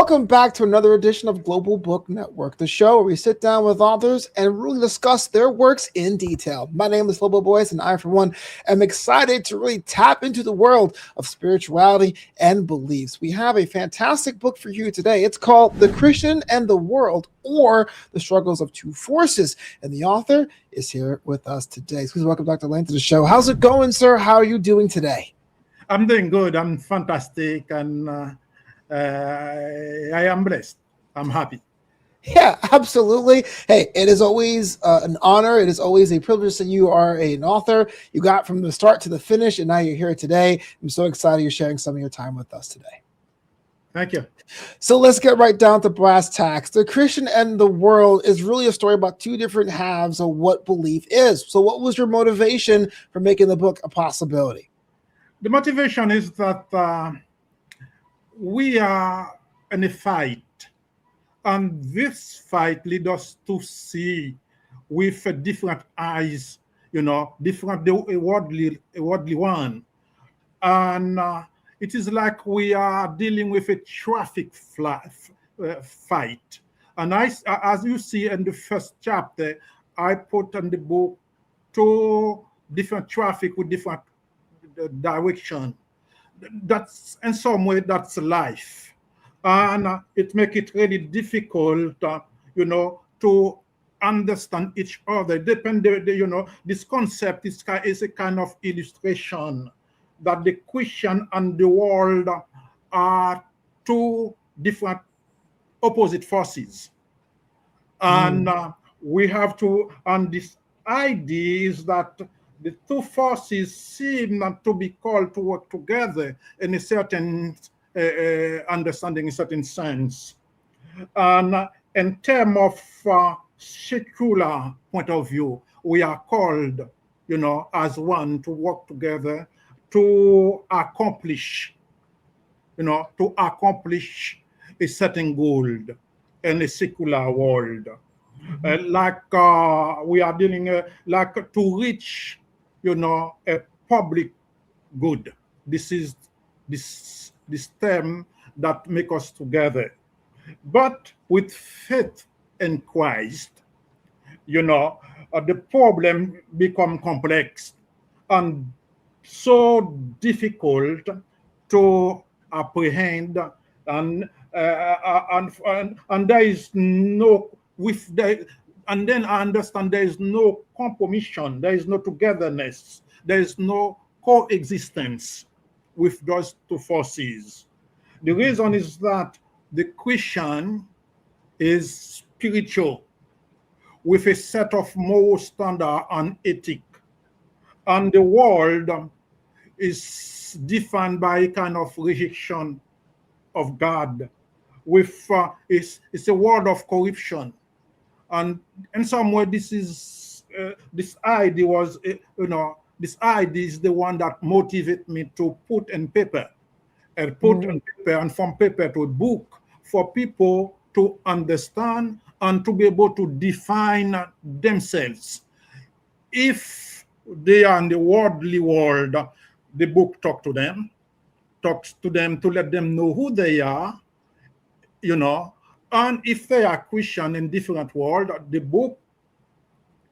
Welcome back to another edition of Global Book Network, the show where we sit down with authors and really discuss their works in detail. My name is Lobo Boys, and I, for one, am excited to really tap into the world of spirituality and beliefs. We have a fantastic book for you today. It's called The Christian and the World, or The Struggles of Two Forces, and the author is here with us today. So please welcome Dr. Lane to the show. How's it going, sir? How are you doing today? I'm doing good. I'm fantastic, and I am blessed. I'm happy. Yeah, absolutely. Hey, it is always an honor. It is always a privilege that you are an author. You got from the start to the finish, and now you're here today. I'm so excited you're sharing some of your time with us today. Thank you. So let's get right down to brass tacks. The Christian and the World is really a story about two different halves of what belief is. So what was your motivation for making the book a possibility? The motivation is that we are in a fight, and this fight leads us to see with different eyes, different a worldly one, and it is like we are dealing with a traffic fight. And as you see in the first chapter, I put in the book two different traffic with different direction. That's in some way that's life, and it makes it really difficult, to understand each other. This concept is a kind of illustration that the Christian and the world are two different opposite forces, and we have to. And this idea is that the two forces seem not to be called to work together in a certain understanding, in a certain sense. And in terms of secular point of view, we are called, as one to work together to accomplish, a certain goal in a secular world. We are dealing to reach a public good. This is this term that make us together. But with faith in Christ, the problem become complex and so difficult to apprehend, and there is no and then I understand there is no compromission, there is no togetherness, there is no coexistence with those two forces. The reason is that the Christian is spiritual with a set of moral standard and ethic, and the world is defined by a kind of rejection of God. With it's a world of corruption. And in some way, this idea was, this idea is the one that motivated me to put in paper, and from paper to a book for people to understand and to be able to define themselves. If they are in the worldly world, the book talks to them to let them know who they are, and if they are Christian in different world, the book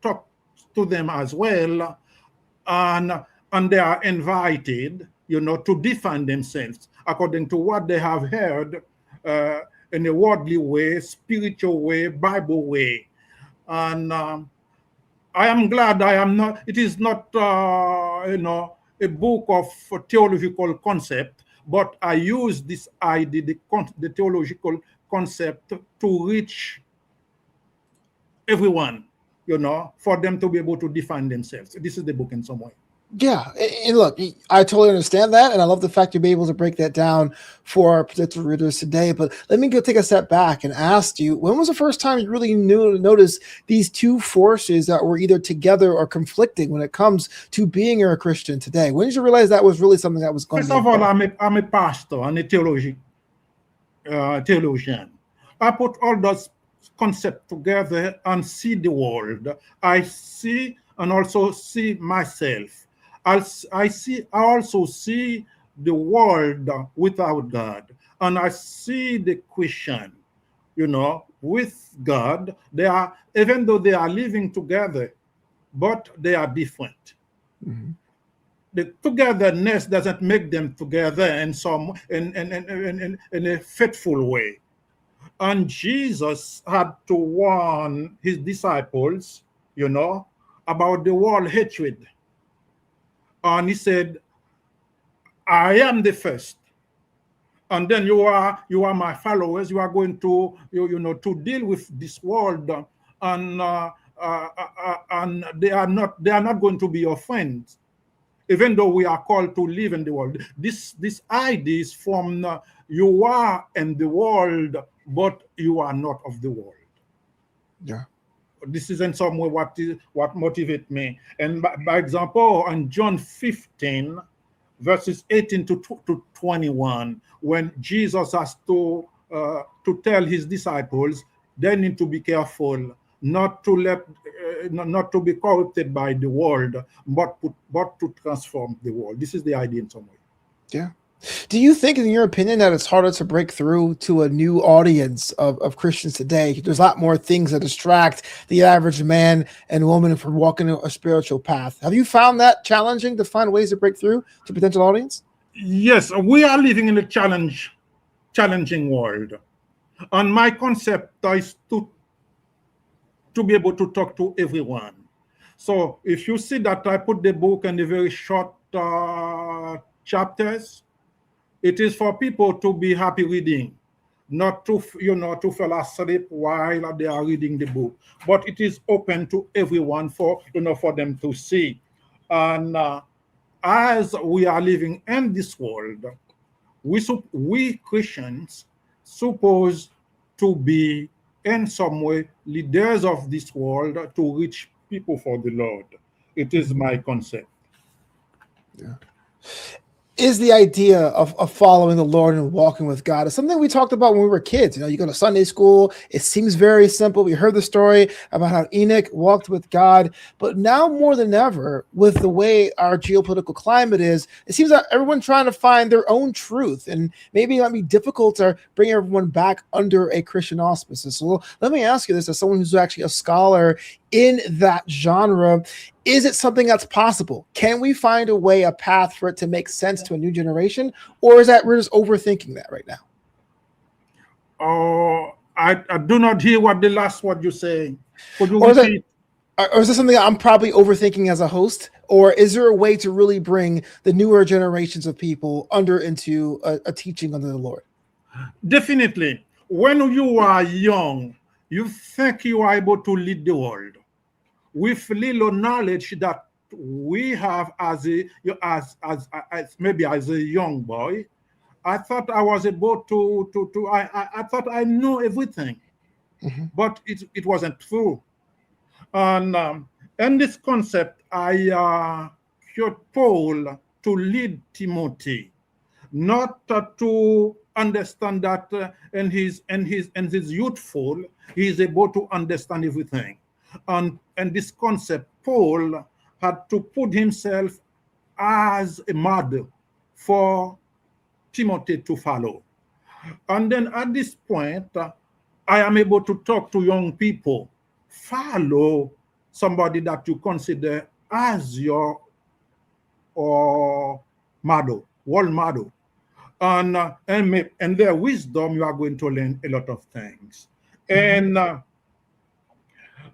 talks to them as well, and they are invited, to define themselves according to what they have heard in a worldly way, spiritual way, Bible way. And I am glad I am not. It is not, a book of theological concept, but I use this idea, the theological concept, to reach everyone, for them to be able to define themselves. This is the book in some way. Yeah, and look, I totally understand that, and I love the fact you'll be able to break that down for our potential readers today. But let me go take a step back and ask you, when was the first time you really noticed these two forces that were either together or conflicting when it comes to being a Christian today? When did you realize that was really something that was going First of all, I'm a pastor and a theologian. I put all those concepts together and see the world. I see and also see myself. I also see the world without God. And I see the Christian, with God. They are, even though they are living together, but they are different. Mhm. The togetherness doesn't make them together in a faithful way. And Jesus had to warn his disciples, about the world hatred. And he said, I am the first. And then you are my followers. You are going to to deal with this world, and they are not going to be your friends, even though we are called to live in the world. This idea is from you are in the world, but you are not of the world. Yeah. This is in some way what motivates me. And by example, on John 15, verses 18 to 21, when Jesus has to tell his disciples they need to be careful not to be corrupted by the world, but to transform the world. This is the idea in some way. Yeah. Do you think, in your opinion, that it's harder to break through to a new audience of Christians today? There's a lot more things that distract the average man and woman from walking a spiritual path. Have you found that challenging to find ways to break through to potential audience? Yes, we are living in a challenging world. And my concept is to be able to talk to everyone. So if you see that I put the book in the very short chapters, it is for people to be happy reading, not to fall asleep while they are reading the book. But it is open to everyone for them to see. And as we are living in this world, we Christians supposed to be in some way leaders of this world to reach people for the Lord. It is my concept. Yeah. Is the idea of following the Lord and walking with God is something we talked about when we were kids. You go to Sunday school. It seems very simple. We heard the story about how Enoch walked with God. But now more than ever, with the way our geopolitical climate is, it seems that everyone's trying to find their own truth. And maybe it might be difficult to bring everyone back under a Christian auspices. So let me ask you this, as someone who's actually a scholar in that genre. Is it something that's possible? Can we find a path for it to make sense to a new generation? Or is that we're just overthinking that right now? Oh, I do not hear what the last word you say. Could you Or is it, repeat? or is this something that I'm probably overthinking as a host? Or is there a way to really bring the newer generations of people into a teaching under the Lord? Definitely. When you are young, you think you are able to lead the world with little knowledge that we have as maybe as a young boy. I thought I was able I thought I knew everything, Mhm. but it wasn't true. And in this concept, I cured Paul to lead Timothy, not to understand that in his youthful, he is able to understand everything. And this concept, Paul had to put himself as a model for Timothy to follow. And then at this point, I am able to talk to young people. Follow somebody that you consider as your model, role model. And their wisdom, you are going to learn a lot of things.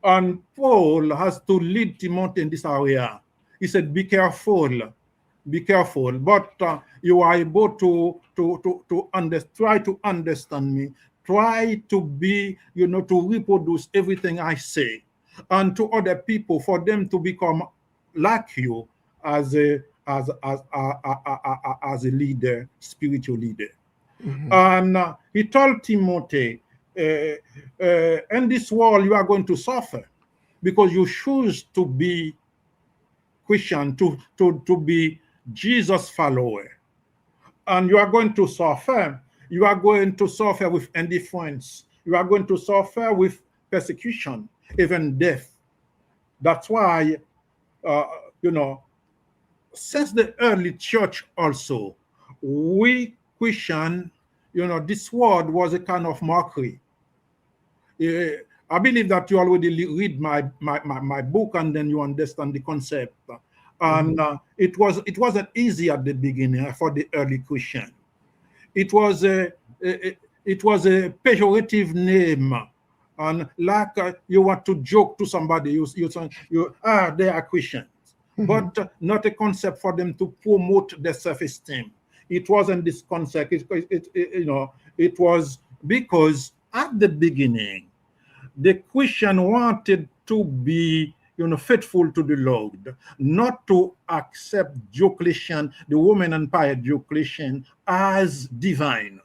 And Paul has to lead Timothy in this area. He said, be careful, but you are able to try to understand me, try to be, to reproduce everything I say, and to other people for them to become like you as a leader, spiritual leader. Mhm. And he told Timothy, in this world you are going to suffer because you choose to be Christian, to be Jesus follower. And you are going to suffer. You are going to suffer with indifference. You are going to suffer with persecution, even death. That's why, uh, you know, since the early church also, we Christian this word was a kind of mockery. I believe that you already read my book, and then you understand the concept. And it wasn't easy at the beginning for the early Christian. It was a pejorative name, and like you want to joke to somebody, they are Christians, but not a concept for them to promote their self-esteem. It wasn't this concept. It was because at the beginning the Christian wanted to be faithful to the Lord, not to accept Diocletian, the Roman Empire Diocletian, as divine.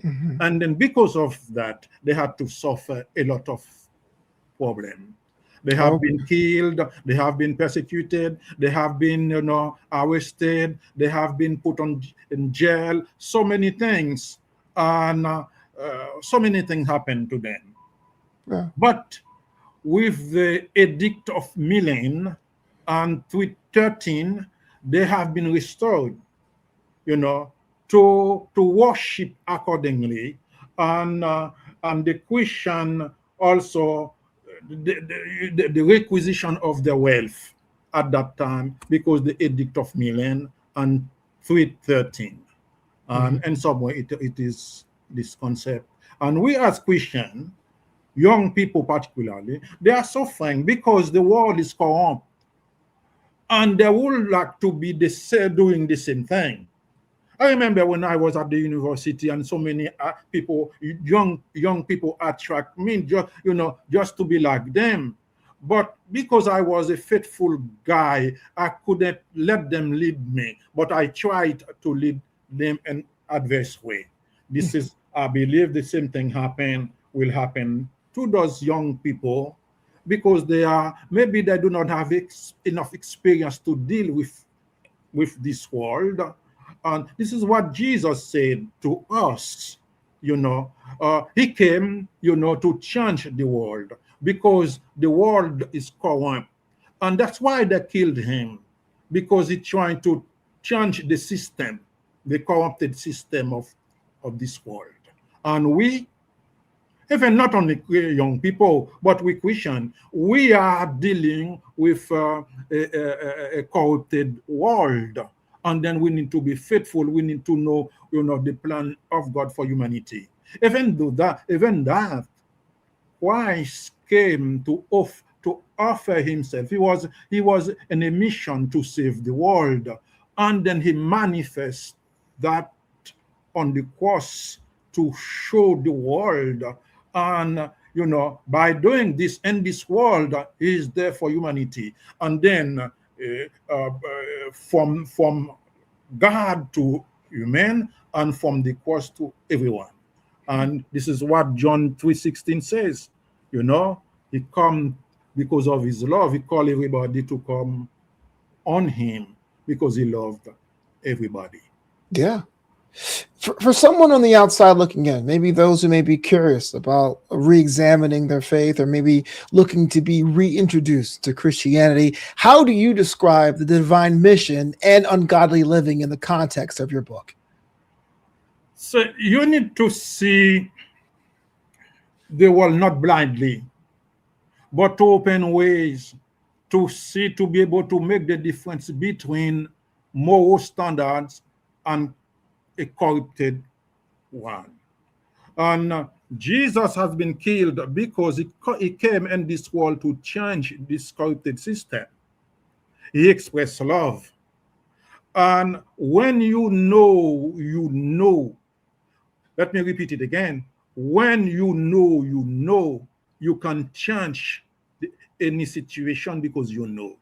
And then because of that, they had to suffer a lot of problem. They have been killed, they have been persecuted, they have been arrested, they have been put in jail, so many things, and so many things happened to them. Yeah. But with the Edict of Milan and 313, they have been restored, to worship accordingly, and the Christian also the requisition of their wealth at that time, because the Edict of Milan and 313, and somewhere it is this concept. And we as Christians, young people particularly, they are suffering because the world is corrupt, and they would like to be doing the same thing. I remember when I was at the university, and so many people, young people attract me, just to be like them. But because I was a faithful guy, I couldn't let them lead me, but I tried to lead them in adverse way. This is, I believe, the same thing will happen to those young people, because maybe they do not have enough experience to deal with this world. And this is what Jesus said to us. He came, to change the world, because the world is corrupt. And that's why they killed him, because he's trying to change the system, the corrupted system of this world. And we, even not only young people, but we Christian, we are dealing with a corrupted world. And then we need to be faithful. We need to know, the plan of God for humanity. Even that, Christ came to offer himself. He was in a mission to save the world, and then he manifests that on the cross to show the world. And by doing this in this world, he is there for humanity. And then from God to human, and from the cross to everyone. And this is what John 3:16 says. He come because of his love. He called everybody to come on him, because he loved everybody. Yeah. For someone on the outside looking in, maybe those who may be curious about re-examining their faith, or maybe looking to be reintroduced to Christianity, how do you describe the divine mission and ungodly living in the context of your book? So you need to see the world not blindly, but to open ways to see, to be able to make the difference between moral standards and a corrupted one. And Jesus has been killed because he came in this world to change this corrupted system. He expressed love. And when you know, let me repeat it again. When you know, you can change any situation because you know.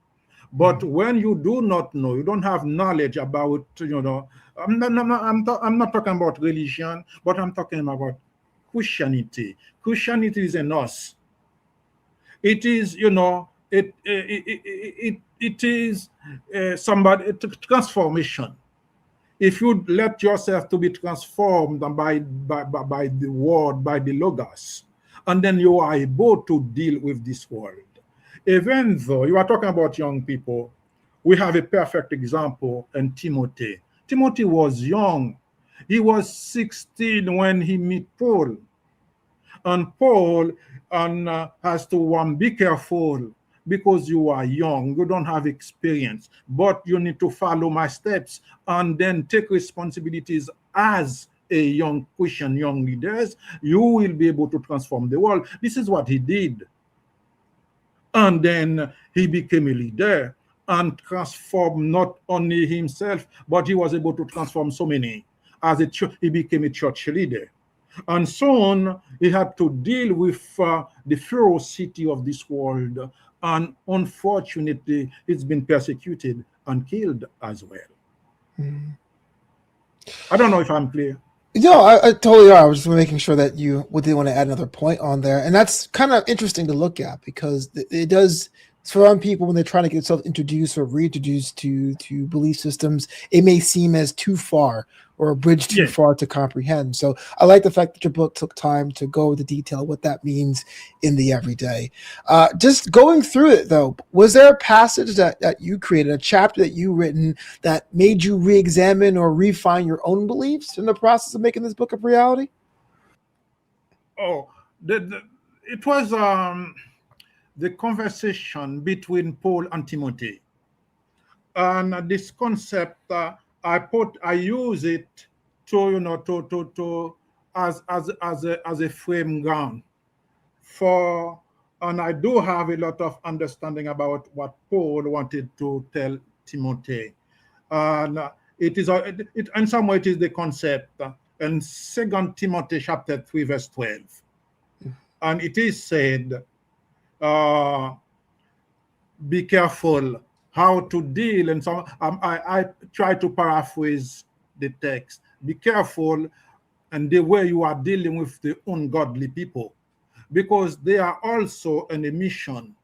But when you do not know, you don't have knowledge about, I'm not talking about religion, but I'm talking about Christianity. Christianity is in us. It is, it is transformation. If you let yourself to be transformed by the word, by the logos, and then you are able to deal with this world. Even though you are talking about young people, we have a perfect example in Timothy. Timothy was young. He was 16 when he met Paul. And Paul has to warn, be careful because you are young, you don't have experience, but you need to follow my steps and then take responsibilities as a young Christian, young leaders. You will be able to transform the world. This is what he did. And then he became a leader and transformed not only himself, but he was able to transform so many. As a church, he became a church leader. And soon he had to deal with the ferocity of this world. And unfortunately, it's been persecuted and killed as well. Mm. I don't know if I'm clear. No, I totally are. I was just making sure that you would want to add another point on there. And that's kind of interesting to look at because it does, for some people, when they're trying to get themselves introduced or reintroduced to belief systems, it may seem as too far or a bridge too far to comprehend. So I like the fact that your book took time to go into detail what that means in the everyday. Just going through it, though, was there a passage that you created, a chapter that you written that made you re-examine or refine your own beliefs in the process of making this book a reality? Oh, it was the conversation between Paul and Timothy. And this concept, I use it to as a frame ground for, and I do have a lot of understanding about what Paul wanted to tell Timothy. And it is in some way it is the concept in 2 Timothy chapter 3 verse 12, and it is said, be careful how to deal, and so I try to paraphrase the text. Be careful and the way you are dealing with the ungodly people, because they are also on a mission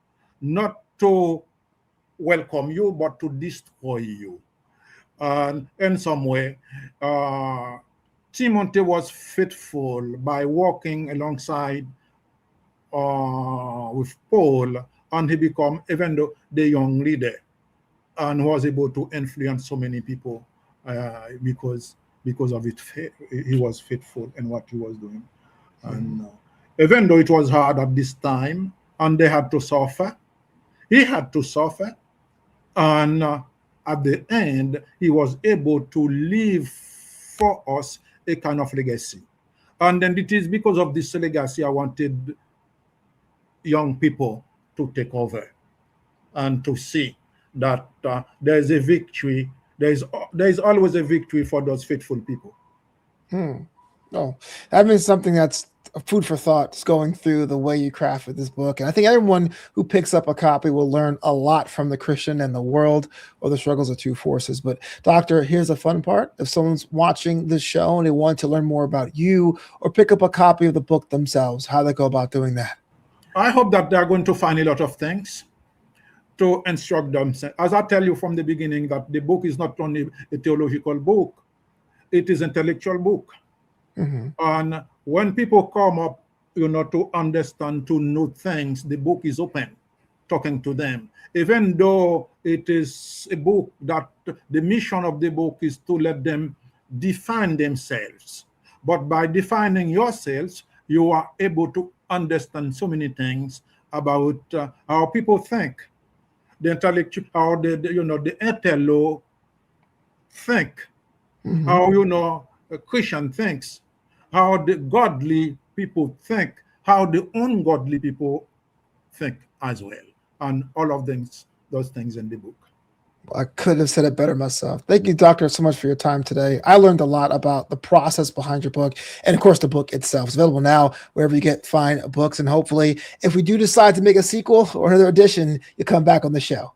not to welcome you but to destroy you. And in some way, Timothy was faithful by walking alongside with Paul, and he became even though the young leader, and was able to influence so many people because of it. He was faithful in what he was doing. And even though it was hard at this time and they had to suffer, he had to suffer, and at the end he was able to leave for us a kind of legacy. And then it is because of this legacy I wanted young people to take over and to see that there's a victory. There's always a victory for those faithful people. Oh, that means something that's food for thought, just going through the way you crafted this book. And I think everyone who picks up a copy will learn a lot from the Christian and the world, or the struggles of two forces. But Doctor, here's the fun part. If someone's watching this show and they want to learn more about you or pick up a copy of the book themselves, how they go about doing that? I hope that they're going to find a lot of things to instruct them. As I tell you from the beginning, that the book is not only a theological book, it is an intellectual book. And when people come up, to understand, to know things, the book is open, talking to them. Even though it is a book that the mission of the book is to let them define themselves. But by defining yourselves, you are able to understand so many things about how people think, the intellectual, how the intello think, how a Christian thinks, how the godly people think, how the ungodly people think as well, and all of those things in the book. I couldn't have said it better myself. Thank you, Doctor, so much for your time today. I learned a lot about the process behind your book, and of course, the book itself. It's available now wherever you get fine books, and hopefully, if we do decide to make a sequel or another edition, you come back on the show.